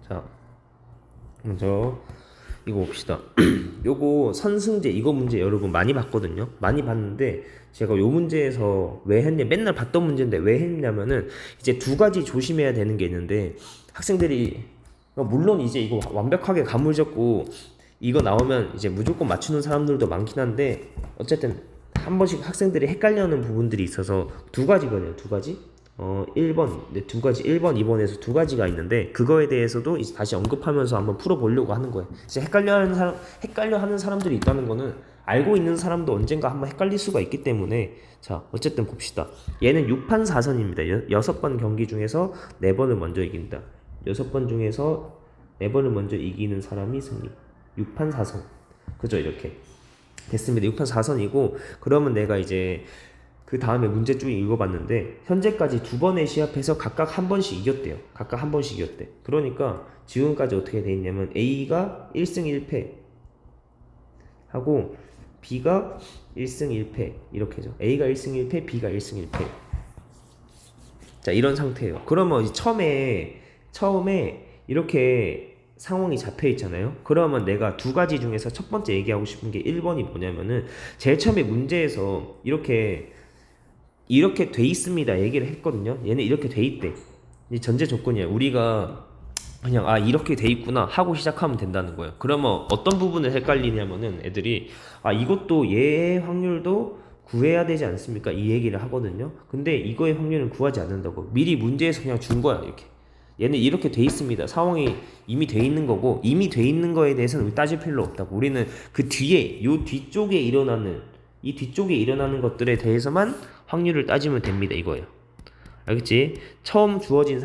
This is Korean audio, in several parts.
자, 먼저 이거 봅시다. 요거 선승제 이거 문제 여러분 많이 봤거든요. 많이 봤는데 제가 요 문제에서 왜 했냐 맨날 봤던 문제인데 왜 했냐면은 이제 두 가지 조심해야 되는 게 있는데 학생들이 물론 이제 이거 완벽하게 가물잡고 이거 나오면 이제 무조건 맞추는 사람들도 많긴 한데 어쨌든 한 번씩 학생들이 헷갈려하는 부분들이 있어서 두 가지거든요. 두 가지. 1번, 네, 두 가지, 1번, 2번에서 두 가지가 있는데, 그거에 대해서도 이제 다시 언급하면서 한번 풀어보려고 하는 거예요. 이제 헷갈려 하는 사람들이 있다는 거는 알고 있는 사람도 언젠가 한번 헷갈릴 수가 있기 때문에, 자, 어쨌든 봅시다. 얘는 6판 4선입니다. 6번 경기 중에서 4번을 먼저 이긴다. 6번 중에서 4번을 먼저 이기는 사람이 승리. 6판 4선. 그죠, 이렇게. 됐습니다. 6판 4선이고, 그러면 내가 이제 그 다음에 문제 쭉 읽어봤는데 현재까지 두 번의 시합에서 각각 한 번씩 이겼대요. 각각 한 번씩 이겼대. 그러니까 지금까지 어떻게 돼 있냐면 A가 1승 1패 하고 B가 1승 1패 이렇게죠. A가 1승 1패, B가 1승 1패. 자, 이런 상태예요. 그러면 처음에 이렇게 상황이 잡혀 있잖아요. 그러면 내가 두 가지 중에서 첫 번째 얘기하고 싶은 게 1번이 뭐냐면은 제일 처음에 문제에서 이렇게 돼 있습니다 얘기를 했거든요. 얘는 이렇게 돼 있대. 이 전제 조건이야. 우리가 그냥 이렇게 돼 있구나 하고 시작하면 된다는 거예요. 그러면 어떤 부분을 헷갈리냐면은 애들이 이것도 얘의 확률도 구해야 되지 않습니까? 이 얘기를 하거든요. 근데 이거의 확률은 구하지 않는다고. 미리 문제에서 그냥 준 거야 이렇게. 얘는 이렇게 돼 있습니다. 상황이 이미 돼 있는 거고 이미 돼 있는 거에 대해서는 우리 따질 필요 없다고. 우리는 그 뒤에 요 뒤쪽에 일어나는 것들에 대해서만 확률을 따지면 됩니다. 이거예요. 알겠지? 처음 주어진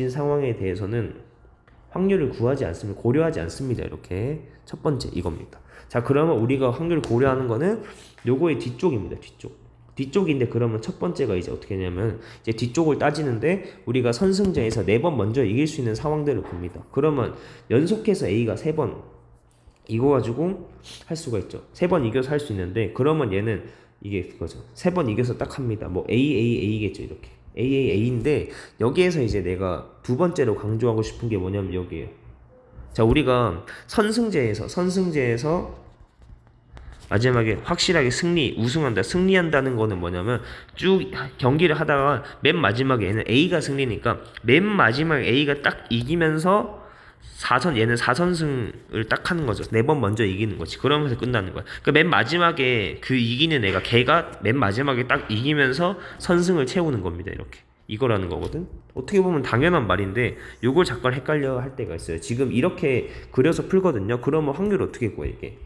상황에 대해서는 확률을 구하지 않습니다. 고려하지 않습니다. 이렇게 첫 번째 이겁니다. 자, 그러면 우리가 확률을 고려하는 거는 요거의 뒤쪽입니다. 뒤쪽인데 그러면 첫 번째가 이제 어떻게 하냐면 이제 뒤쪽을 따지는데 우리가 선승제에서 4번 먼저 이길 수 있는 상황들을 봅니다. 그러면 연속해서 A가 3번 이거 가지고 할 수가 있죠. 3번 이겨서 할 수 있는데 그러면 얘는 이게 그거죠. 3번 이겨서 딱 합니다. 뭐 A겠죠. 이렇게 A인데 여기에서 이제 내가 두 번째로 강조하고 싶은 게 뭐냐면 여기에요. 자, 우리가 선승제에서 마지막에 확실하게 승리한다는 거는 뭐냐면 쭉 경기를 하다가 맨 마지막에는 A가 승리니까 맨 마지막에 A가 딱 이기면서 얘는 4선승을 딱 하는 거죠. 4번 먼저 이기는 거지. 그러면서 끝나는 거야. 그러니까 맨 마지막에 그 이기는 애가 걔가 맨 마지막에 딱 이기면서 선승을 채우는 겁니다. 이렇게. 이거라는 거거든. 어떻게 보면 당연한 말인데 요걸 잠깐 헷갈려 할 때가 있어요. 지금 이렇게 그려서 풀거든요. 그러면 확률 어떻게 구해 이게?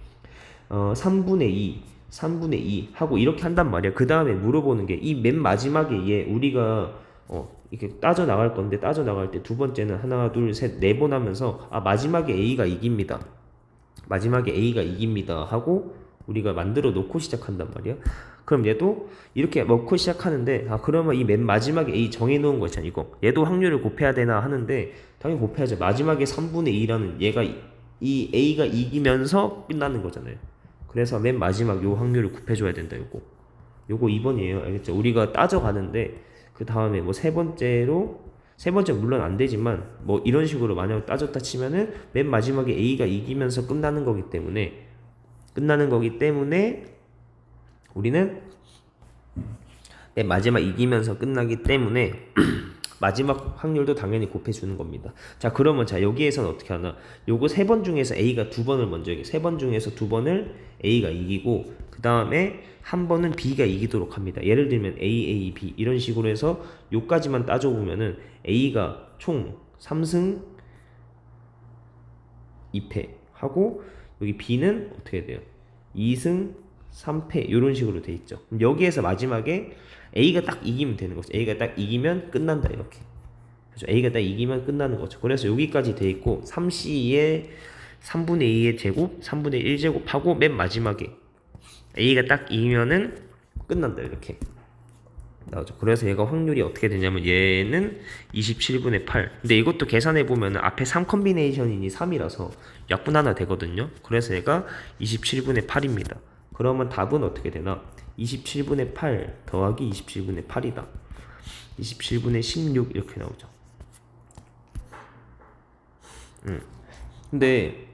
3분의 2 하고 이렇게 한단 말이야. 그 다음에 물어보는 게 이 맨 마지막에 얘 우리가 이렇게 따져 나갈 건데 따져 나갈 때 두 번째는 하나 둘 셋 네 번 하면서 마지막에 A가 이깁니다. 하고 우리가 만들어 놓고 시작한단 말이야. 그럼 얘도 이렇게 넣고 시작하는데 그러면 이 맨 마지막에 A 정해 놓은 거 있잖아. 이거 얘도 확률을 곱해야 되나 하는데 당연히 곱해야죠. 마지막에 3분의 2라는 얘가 이 A가 이기면서 끝나는 거잖아요. 그래서 맨 마지막 요 확률을 곱해줘야 된다. 요거 2번이에요. 알겠죠? 우리가 따져가는데 그 다음에 뭐 세 번째 물론 안 되지만 뭐 이런 식으로 만약 따졌다 치면은 맨 마지막에 A가 이기면서 끝나는 거기 때문에 우리는 맨 마지막 이기면서 끝나기 때문에 마지막 확률도 당연히 곱해주는 겁니다. 자, 그러면 여기에서는 어떻게 하나? 요거 3번 중에서 A가 2번을 먼저 이겨. 3번 중에서 2번을 A가 이기고 그 다음에 한 번은 B가 이기도록 합니다. 예를 들면 A, B 이런 식으로 해서 요까지만 따져보면은 A가 총 3승 2패 하고 여기 B는 어떻게 돼요? 2승 3패 이런 식으로 돼 있죠. 그럼 여기에서 마지막에 A가 딱 이기면 되는 거죠. A가 딱 이기면 끝난다 이렇게. 그렇죠? A가 딱 이기면 끝나는 거죠. 그래서 여기까지 돼 있고 3C의 3분의 2의 제곱, 3분의 1 제곱하고 맨 마지막에 A가 딱 이기면은 끝난다 이렇게 나오죠. 그래서 얘가 확률이 어떻게 되냐면 얘는 27분의 8. 근데 이것도 계산해 보면 앞에 3 컨비네이션이니 3이라서 약분 하나 되거든요. 그래서 얘가 27분의 8입니다. 그러면 답은 어떻게 되나? 27분의 8 더하기 27분의 8이다. 27분의 16 이렇게 나오죠. 근데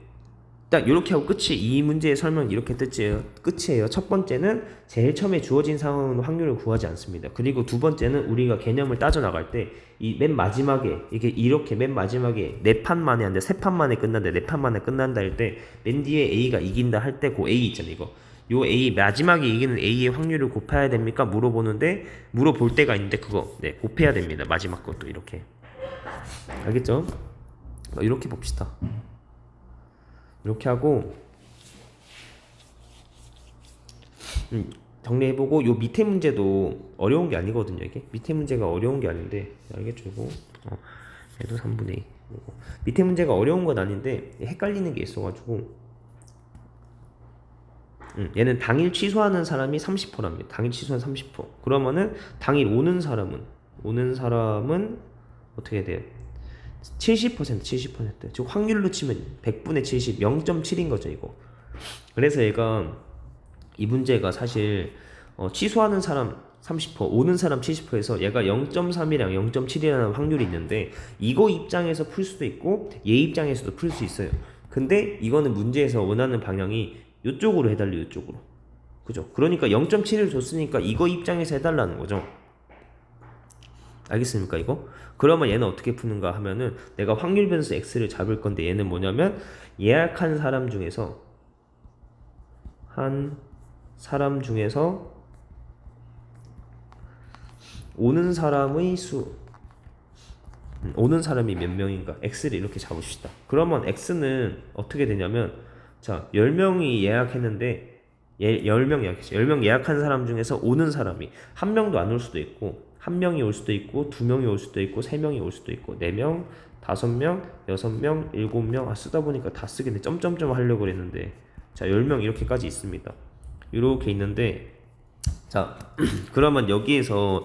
딱 이렇게 하고 끝이 이 문제의 설명 이렇게 끝이에요. 첫 번째는 제일 처음에 주어진 상황은 확률을 구하지 않습니다. 그리고 두 번째는 우리가 개념을 따져 나갈 때 이 맨 마지막에 이게 이렇게 맨 마지막에 네 판 만에 한데 세 판 만에 끝난다, 네 판 만에 끝난다 할 때 맨 뒤에 A가 이긴다 할 때 그 A 있잖아요. 이거 요 A 마지막에 이기는 A의 확률을 곱해야 됩니까? 물어볼 때가 있는데 그거 곱해야 됩니다. 마지막 것도 이렇게 알겠죠? 이렇게 봅시다. 이렇게 하고 정리해보고 요 밑에 문제도 어려운 게 아니거든요. 이게 밑에 문제가 어려운 게 아닌데 알겠죠? 이거 얘도 3분의 2 밑에 문제가 어려운 건 아닌데 헷갈리는 게 있어가지고 얘는 당일 취소하는 사람이 30%랍니다. 당일 취소한 30%. 그러면은 당일 오는 사람은 어떻게 돼요? 70%. 즉 확률로 치면 100분의 70, 0.7인 거죠, 이거. 그래서 얘가 이 문제가 사실 취소하는 사람 30%, 오는 사람 70%에서 얘가 0.3이랑 0.7이라는 확률이 있는데 이거 입장에서 풀 수도 있고 얘 입장에서도 풀 수 있어요. 근데 이거는 문제에서 원하는 방향이 이쪽으로 해달래요, 이쪽으로. 그죠? 그러니까 0.7을 줬으니까 이거 입장에서 해달라는 거죠. 알겠습니까 이거? 그러면 얘는 어떻게 푸는가 하면은 내가 확률 변수 x를 잡을 건데 얘는 뭐냐면 예약한 사람 중에서 오는 사람의 수 오는 사람이 몇 명인가 x를 이렇게 잡읍시다. 그러면 x는 어떻게 되냐면 자 10명이 예약했는데 10명 예약했어. 10명 예약한 사람 중에서 오는 사람이 한 명도 안 올 수도 있고 한 명이 올 수도 있고 두 명이 올 수도 있고 세 명이 올 수도 있고 4명, 5명, 6명, 7명 쓰다 보니까 다 쓰겠네. 점점점 하려고 그랬는데 자 10명 이렇게까지 있습니다. 이렇게 있는데 자 그러면 여기에서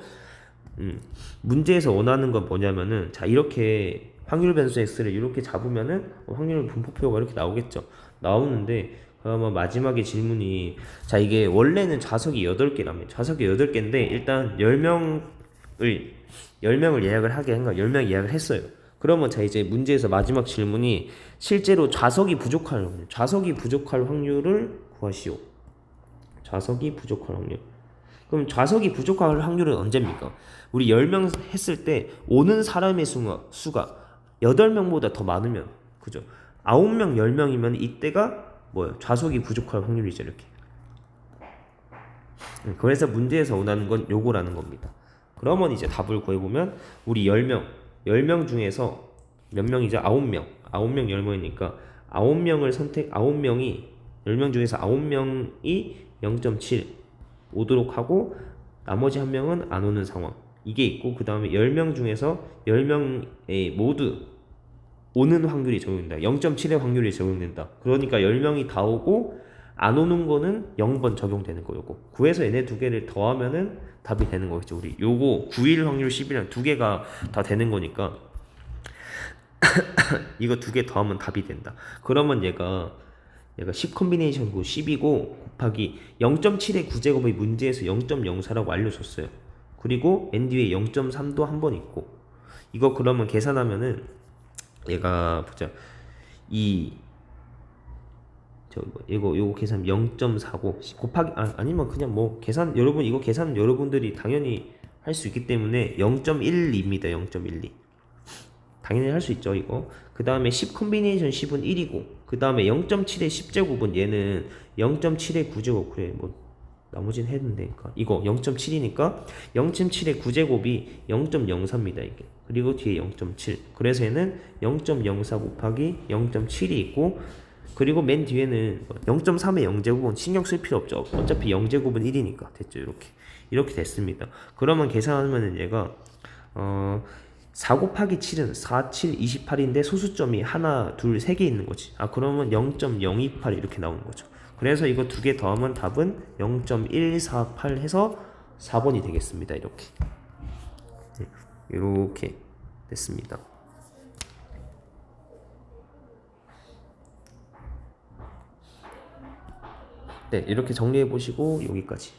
문제에서 원하는 건 뭐냐면은 자 이렇게 확률 변수 x를 이렇게 잡으면은 확률 분포표가 이렇게 나오겠죠. 나오는데 그러면 마지막에 질문이 자 이게 원래는 좌석이 8개라며 좌석이 8개인데 일단 10명을 예약을 하게 한가 10명 예약을 했어요. 그러면 자 이제 문제에서 마지막 질문이 실제로 좌석이 부족할 확률을 구하시오. 좌석이 부족할 확률. 그럼 좌석이 부족할 확률은 언제입니까? 우리 10명 했을 때 오는 사람의 수가 8명보다 더 많으면 그죠? 9명, 10명이면 이때가 뭐예요? 좌석이 부족할 확률이죠, 이렇게. 그래서 문제에서 원하는 건 요거라는 겁니다. 그러면 이제 답을 구해보면 우리 10명 중에서 몇 명이죠? 9명 10명이니까 10명 중에서 9명이 0.7 오도록 하고 나머지 한 명은 안 오는 상황 이게 있고 그 다음에 10명 중에서 10명에 모두 오는 확률이 적용된다. 0.7의 확률이 적용된다. 그러니까 10명이 다 오고 안 오는 거는 0번 적용되는 거 요거. 구해서 얘네 두 개를 더하면은 답이 되는 거겠죠. 우리 요거 9일 확률 10이랑 두 개가 다 되는 거니까 이거 두 개 더하면 답이 된다. 그러면 얘가 10 컨비네이션 10이고 곱하기 0.7의 구제곱의 문제에서 0.04라고 알려줬어요. 그리고 n 뒤에 0.3도 한 번 있고 이거 그러면 계산하면은 얘가 보자 요거 계산 0.4고 곱하기 아니면 그냥 뭐 계산 여러분 이거 계산 여러분들이 당연히 할 수 있기 때문에 0.12입니다. 0.12 당연히 할 수 있죠 이거. 그 다음에 10 컨비네이션 10은 1이고 그 다음에 0.7의 10제곱은 얘는 0.7의 9제곱 그래 뭐 나머지는 했는데니까 이거 0.7이니까 0.7의 9제곱이 0.04입니다 이게. 그리고 뒤에 0.7 그래서 얘는 0.04 곱하기 0.7이 있고 그리고 맨 뒤에는 0.3의 0제곱은 신경 쓸 필요 없죠. 어차피 0제곱은 1이니까 됐죠. 이렇게 됐습니다. 그러면 계산하면은 얘가 4 곱하기 7은 4, 7, 28인데 소수점이 하나, 둘, 세 개 있는 거지. 그러면 0.028 이렇게 나오는 거죠. 그래서 이거 두 개 더하면 답은 0.148 해서 4번이 되겠습니다. 이렇게 됐습니다. 네, 이렇게 정리해 보시고 여기까지.